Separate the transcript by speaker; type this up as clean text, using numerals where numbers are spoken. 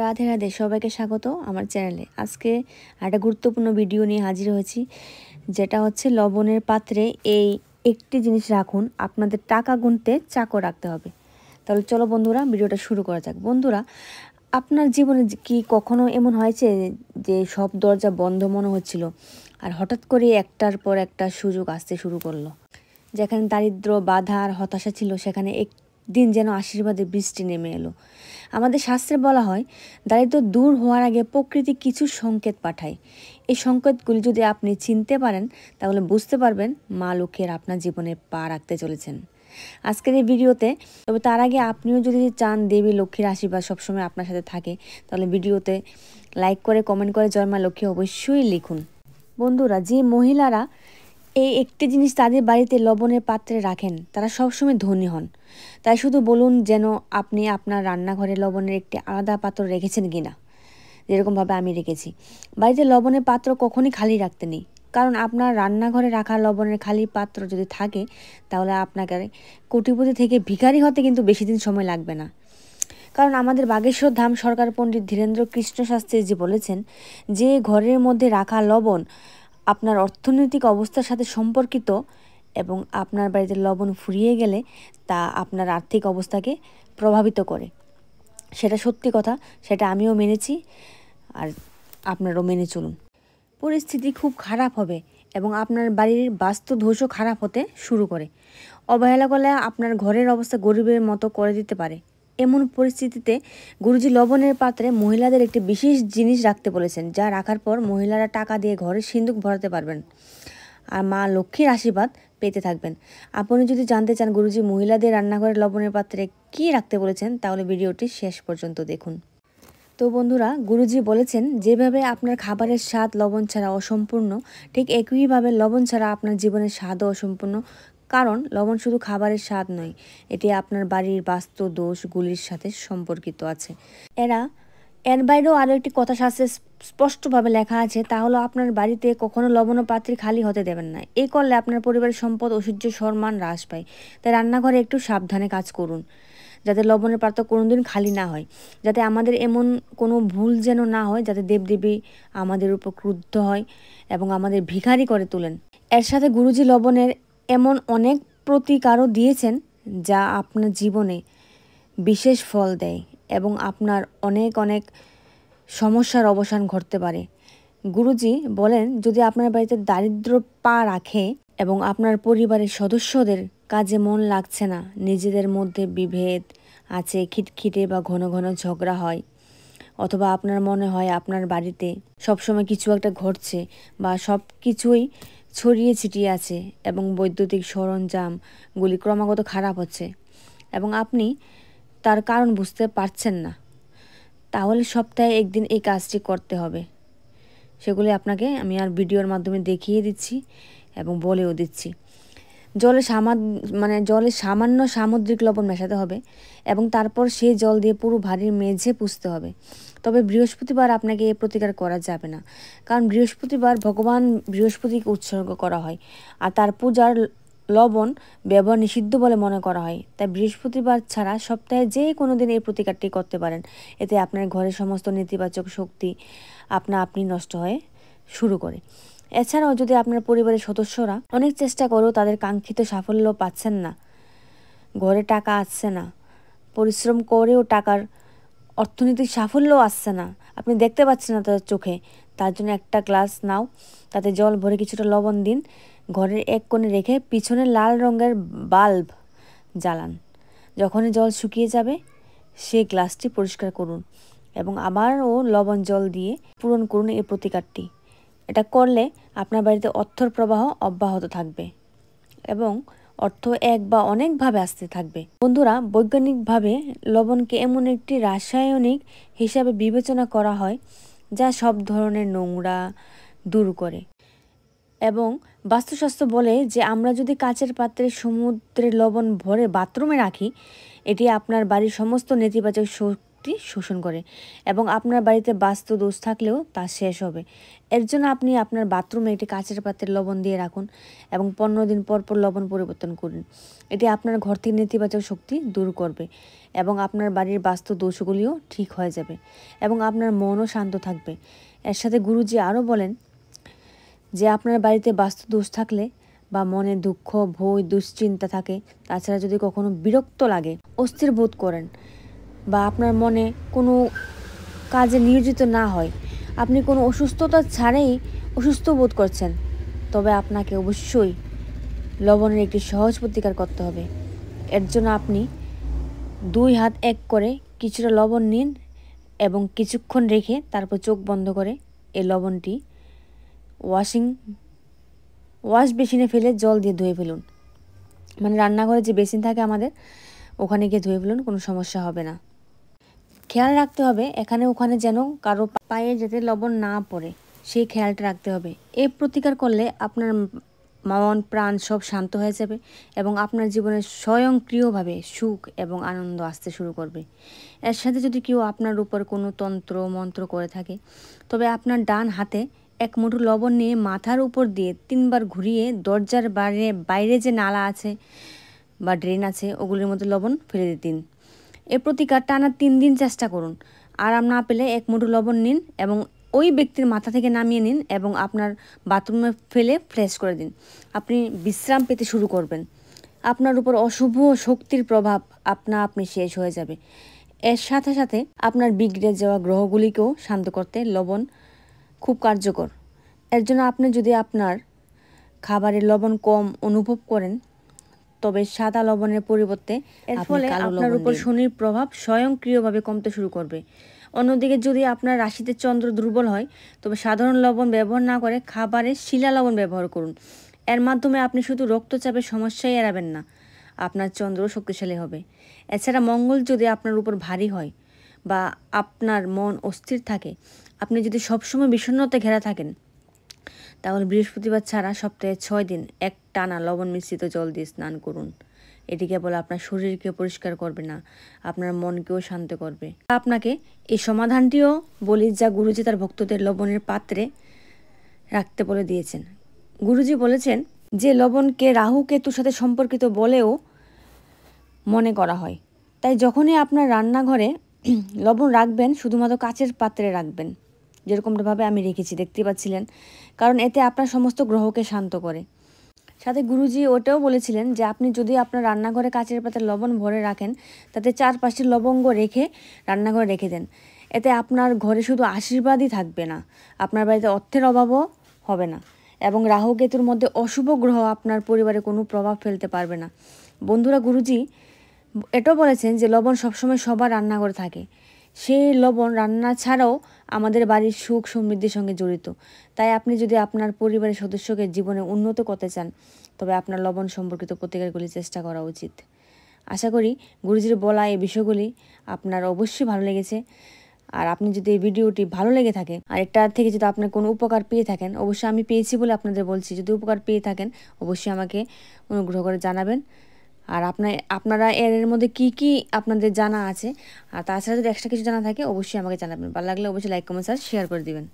Speaker 1: রাধে রাধে, সবাইকে স্বাগত আমার চ্যানেলে। আজকে একটা গুরুত্বপূর্ণ ভিডিও নিয়ে হাজির হয়েছি, যেটা হচ্ছে লবণের পাত্রে এই একটি জিনিস রাখুন, আপনাদের টাকা গুনতে চাকর রাখতে হবে। তাহলে চলো বন্ধুরা, ভিডিওটা শুরু করা যাক। বন্ধুরা, আপনার জীবনে কি কখনো এমন হয়েছে যে সব দরজা বন্ধ মনে হচ্ছিল, আর হঠাৎ করে একটার পর একটা সুযোগ আসতে শুরু করলো? যেখানে দারিদ্র, বাধা আর হতাশা ছিল, সেখানে একদিন যেন আশীর্বাদের বৃষ্টি নেমে এলো। আমাদের শাস্ত্রে বলা হয়, দারিদ্র দূর হওয়ার আগে প্রকৃতি কিছু সংকেত পাঠায়। এই সংকেতগুলি যদি আপনি চিনতে পারেন, তাহলে বুঝতে পারবেন মা লক্ষ্মীর আপনার জীবনে পা রাখতে চলেছেন আজকের এই ভিডিওতে। তবে তার আগে আপনিও যদি চান দেবী লক্ষ্মীর আশীর্বাদ সবসময় আপনার সাথে থাকে, তাহলে ভিডিওতে লাইক করে কমেন্ট করে জয় মা লক্ষ্মী অবশ্যই লিখুন। বন্ধুরা, যে মহিলারা এই একটি জিনিস তাদের বাড়িতে লবণের পাত্রে রাখেন, তারা সবসময় ধনী হন। তাই শুধু বলুন যেন আপনি আপনার রান্নাঘরে লবণের একটি আলাদা পাত্র রেখেছেন কিনা, যেরকমভাবে আমি রেখেছি। বাড়িতে লবণের পাত্র কখনই খালি রাখতে নেই, কারণ আপনার রান্নাঘরে রাখা লবণের খালি পাত্র যদি থাকে, তাহলে আপনাকে কোটিপতি থেকে ভিখারি হতে কিন্তু বেশি দিন সময় লাগবে না। কারণ আমাদের বাগেশ্বর ধাম সরকার পণ্ডিত ধীরেন্দ্র কৃষ্ণ শাস্ত্রীজি বলেছেন, যে ঘরের মধ্যে রাখা লবণ আপনার অর্থনৈতিক অবস্থার সাথে সম্পর্কিত, এবং আপনার বাড়িতে লবণ ফুরিয়ে গেলে তা আপনার আর্থিক অবস্থাকে প্রভাবিত করে। সেটা সত্যি কথা, সেটা আমিও মেনেছি, আর আপনারাও মেনে চলুন। পরিস্থিতি খুব খারাপ হবে এবং আপনার বাড়ির বাস্তুদোষও খারাপ হতে শুরু করে। অবহেলা করলে আপনার ঘরের অবস্থা গরিবের মতো করে দিতে পারে। এমন পরিস্থিতিতে গুরুজি লবণের পাত্রে মহিলাদের একটি বিশেষ জিনিস রাখতে বলেছেন, যা রাখার পর মহিলারা টাকা দিয়ে ঘরের সিন্দুক ভরাতে পারবেন আর মা লক্ষ্মীর আশীর্বাদ পেতে থাকবেন। আপনি যদি জানতে চান গুরুজি মহিলাদের রান্নাঘরে লবণের পাত্রে কী রাখতে বলেছেন, তাহলে ভিডিওটি শেষ পর্যন্ত দেখুন। তো বন্ধুরা, গুরুজি বলেছেন, যেভাবে আপনার খাবারের স্বাদ লবণ ছাড়া অসম্পূর্ণ, ঠিক একইভাবে লবণ ছাড়া আপনার জীবনের স্বাদও অসম্পূর্ণ। কারণ লবণ শুধু খাবারের স্বাদ নয়, এটি আপনার বাড়ির বাস্তু দোষগুলির সাথে সম্পর্কিত আছে। এর বাইরেও আরও একটি কথা শাস্ত্রে স্পষ্টভাবে লেখা আছে, তা হলো আপনার বাড়িতে কখনো লবণ পাত্রে খালি হতে দেবেন না। এই করলে আপনার পরিবারের সম্পদ, ঐশ্বর্য, সম্মান হ্রাস পায়। তাই রান্নাঘরে একটু সাবধানে কাজ করুন, যাতে লবণের পাত্র কোনোদিন খালি না হয়, যাতে আমাদের এমন কোনো ভুল যেন না হয়, যাতে দেবদেবী আমাদের উপর ক্রুদ্ধ হয় এবং আমাদের ভিখারি করে তোলেন। এর সাথে গুরুজি লবণের এমন অনেক প্রতিকারও দিয়েছেন, যা আপনার জীবনে বিশেষ ফল দেয় এবং আপনার অনেক অনেক সমস্যার অবসান ঘটতে পারে। গুরুজি বলেন, যদি আপনার বাড়িতে দারিদ্র পা রাখে এবং আপনার পরিবারের সদস্যদের কাজে মন লাগছে না, নিজেদের মধ্যে বিভেদ আছে, খিটখিটে বা ঘন ঘন ঝগড়া হয়, অথবা আপনার মনে হয় আপনার বাড়িতে সবসময় কিছু একটা ঘটছে বা সব কিছুই ছড়িয়ে ছিটিয়ে আছে এবং বৈদ্যুতিক সরঞ্জামগুলি ক্রমাগত খারাপ হচ্ছে এবং আপনি তার কারণ বুঝতে পারছেন না, তাহলে সপ্তাহে একদিন এই কাজটি করতে হবে। সেগুলি আপনাকে আমি আর ভিডিওর মাধ্যমে দেখিয়ে দিচ্ছি এবং বলেও দিচ্ছি। জলে সামান্য সামুদ্রিক লবণ মেশাতে হবে এবং তারপর সেই জল দিয়ে পুরো বাড়ির মেঝে পুছতে হবে। তবে বৃহস্পতিবার আপনাকে এই প্রতিকার করা যাবে না, কারণ বৃহস্পতিবার ভগবান বৃহস্পতিকে উৎসর্গ করা হয় আর তার পূজার লবণ ব্যবহার নিষিদ্ধ বলে মনে করা হয়। তাই বৃহস্পতিবার ছাড়া সপ্তাহে যে কোনো দিন এই প্রতিকারটি করতে পারেন। এতে আপনার ঘরের সমস্ত নেতিবাচক শক্তি আপনি নষ্ট হয়ে শুরু করে। এছাড়াও যদি আপনার পরিবারের সদস্যরা অনেক চেষ্টা করেও তাদের কাঙ্ক্ষিত সাফল্য পাচ্ছেন না, ঘরে টাকা আসছে না, পরিশ্রম করেও টাকার অর্থনৈতিক সাফল্য আসছে না, আপনি দেখতে পাচ্ছেন না তাদের চোখে, তার জন্য একটা গ্লাস নাও, তাতে জল ভরে কিছুটা লবণ দিন, ঘরের এক কোণে রেখে পিছনে লাল রঙের বাল্ব জ্বালান। যখনই জল শুকিয়ে যাবে, সেই গ্লাসটি পরিষ্কার করুন এবং আবারও লবণ জল দিয়ে পূরণ করুন এই প্রতিকারটি। এটা করলে আপনার বাড়িতে অর্থের প্রবাহ অব্যাহত থাকবে এবং অর্থ এক বা অনেকভাবে আসতে থাকবে। বন্ধুরা, বৈজ্ঞানিকভাবে লবণকে এমন একটি রাসায়নিক হিসাবে বিবেচনা করা হয়, যা সব ধরনের নোংরা দূর করে। এবং বাস্তুশাস্ত্র বলে যে আমরা যদি কাচের পাত্রে সমুদ্রের লবণ ভরে বাথরুমে রাখি, এটি আপনার বাড়ির সমস্ত নেতিবাচক শক্তি শোষণ করে এবং আপনার বাড়িতে বাস্তু দোষ থাকলেও তা শেষ হবে। এর জন্য আপনি আপনার বাথরুমে একটি কাঁচের পাত্রে লবণ দিয়ে রাখুন এবং 15 দিন পর পর লবণ পরিবর্তন করুন। এটি আপনার ঘর থেকে নেতিবাচক শক্তি দূর করবে এবং আপনার বাড়ির বাস্তু দোষগুলিও ঠিক হয়ে যাবে এবং আপনার মনও শান্ত থাকবে। এর সাথে গুরুজি আরও বলেন যে আপনার বাড়িতে বাস্তু দোষ থাকলে বা মনে দুঃখ, ভয়, দুশ্চিন্তা থাকে, তাছাড়া যদি কখনো বিরক্ত লাগে, অস্থির বোধ করেন বা আপনার মনে কোনো কাজে নিয়োজিত না হয়, আপনি কোনো অসুস্থতা ছাড়াই অসুস্থ বোধ করছেন, তবে আপনাকে অবশ্যই লবণের একটি সহজ প্রতিকার করতে হবে। এর জন্য আপনি 2 হাত এক করে কিছুটা লবণ নিন এবং কিছুক্ষণ রেখে তারপর চোখ বন্ধ করে এই লবণটি ওয়াশ বেসিনে ফেলে জল দিয়ে ধুয়ে ফেলুন। মানে রান্নাঘরে যে বেসিন থাকে আমাদের, ওখানে গিয়ে ধুয়ে ফেলুন, কোনো সমস্যা হবে না। খেয়াল রাখতে হবে এখানে ওখানে যেন কারো পায়ে যাতে লবণ না পড়ে, সেই খেয়ালটা রাখতে হবে। এই প্রতিকার করলে আপনার মন প্রাণ সব শান্ত হয়ে যাবে এবং আপনার জীবনে স্বয়ংক্রিয়ভাবে সুখ এবং আনন্দ আসতে শুরু করবে। এর সাথে যদি কেউ আপনার উপর কোনো তন্ত্র মন্ত্র করে থাকে, তবে আপনার ডান হাতে 1 মুঠো লবণ নিয়ে মাথার উপর দিয়ে 3 বার ঘুরিয়ে দরজার বাইরে যে নালা আছে বা ড্রেন আছে, ওগুলির মধ্যে লবণ ফেলে দিন। এ প্রতিকার টানা 3 দিন চেষ্টা করুন। আরাম না পেলে 1 মুঠো লবণ নিন এবং ওই ব্যক্তির মাথা থেকে নামিয়ে নিন এবং আপনার বাথরুমে ফেলে ফ্রেশ করে দিন। আপনি বিশ্রাম পেতে শুরু করবেন। আপনার উপর অশুভ শক্তির প্রভাব আপনি শেষ হয়ে যাবে। এর সাথে সাথে আপনার বিগড়ে যাওয়া গ্রহগুলিকেও শান্ত করতে লবণ খুব কার্যকর। এর জন্য আপনি যদি আপনার খাবারে লবণ কম অনুভব করেন, তবে সাদা লবণের পরিবর্তে এর ফলে আপনার উপর শনির প্রভাব স্বয়ংক্রিয়ভাবে কমতে শুরু করবে। অন্যদিকে যদি আপনার রাশিতে চন্দ্র দুর্বল হয়, তবে সাধারণ লবণ ব্যবহার না করে খাবারে শিলা লবণ ব্যবহার করুন। এর মাধ্যমে আপনি শুধু রক্তচাপের সমস্যাই এড়াবেন না, আপনার চন্দ্র শক্তিশালী হবে। এছাড়া মঙ্গল যদি আপনার উপর ভারী হয় বা আপনার মন অস্থির থাকে, আপনি যদি সবসময় বিষণ্ণতা ঘেরা থাকেন, তাহলে বৃহস্পতিবার ছাড়া সপ্তাহে 6 দিন একটানা লবণ মিশ্রিত জল দিয়ে স্নান করুন। এটি কেবল আপনার শরীরকে পরিষ্কার করবে না, আপনার মনকেও শান্ত করবে। আপনাকে এই সমাধানটিও বলি যা গুরুজি তার ভক্তদের লবণের পাত্রে রাখতে বলে দিয়েছেন। গুরুজি বলেছেন যে লবণকে রাহু কেতুর সাথে সম্পর্কিত বলেও মনে করা হয়। তাই যখনই আপনার রান্নাঘরে লবণ রাখবেন, শুধুমাত্র কাচের পাত্রে রাখবেন, যেরকমভাবে আমি রেখেছি দেখতে পাচ্ছিলেন, কারণ এতে আপনার সমস্ত গ্রহকে শান্ত করে। সাথে গুরুজি ওটাও বলেছিলেন যে আপনি যদি আপনার রান্নাঘরে কাচের পাত্রে লবণ ভরে রাখেন, তাতে 4-5টি লবঙ্গ রেখে রান্নাঘরে রেখে দেন। এতে আপনার ঘরে শুধু আশীর্বাদই থাকবে না, আপনার বাড়িতে অর্থের অভাবও হবে না এবং রাহু কেতুর মধ্যে অশুভ গ্রহ আপনার পরিবারে কোনো প্রভাব ফেলতে পারবে না। বন্ধুরা, গুরুজি এটাও বলেছেন যে লবণ সবসময় সবার রান্নাঘরে থাকে। সেই লবণ রান্না ছাড়াও আমাদের বাড়ির সুখ সমৃদ্ধির সঙ্গে জড়িত। তাই আপনি যদি আপনার পরিবারের সদস্যকে জীবনে উন্নত করতে চান, তবে আপনার লবণ সম্পর্কিত প্রতিকারগুলি চেষ্টা করা উচিত। আশা করি গুরুজির বলা এই বিষয়গুলি আপনার অবশ্যই ভালো লেগেছে। আর আপনি যদি এই ভিডিওটি ভালো লেগে থাকে আর এটার থেকে যদি আপনার কোনো উপকার পেয়ে থাকেন, অবশ্যই আমি পেয়েছি বলে আপনাদের বলছি, যদি উপকার পেয়ে থাকেন অবশ্যই আমাকে অনুগ্রহ করে জানাবেন। আর আপনারা এর মধ্যে কি আপনাদের জানা আছে, আর তাছাড়া যদি এক্সট্রা কিছু জানা থাকে অবশ্যই আমাকে জানাবেন। ভালো লাগলে অবশ্যই লাইক, কমেন্ট আর শেয়ার করে দিবেন।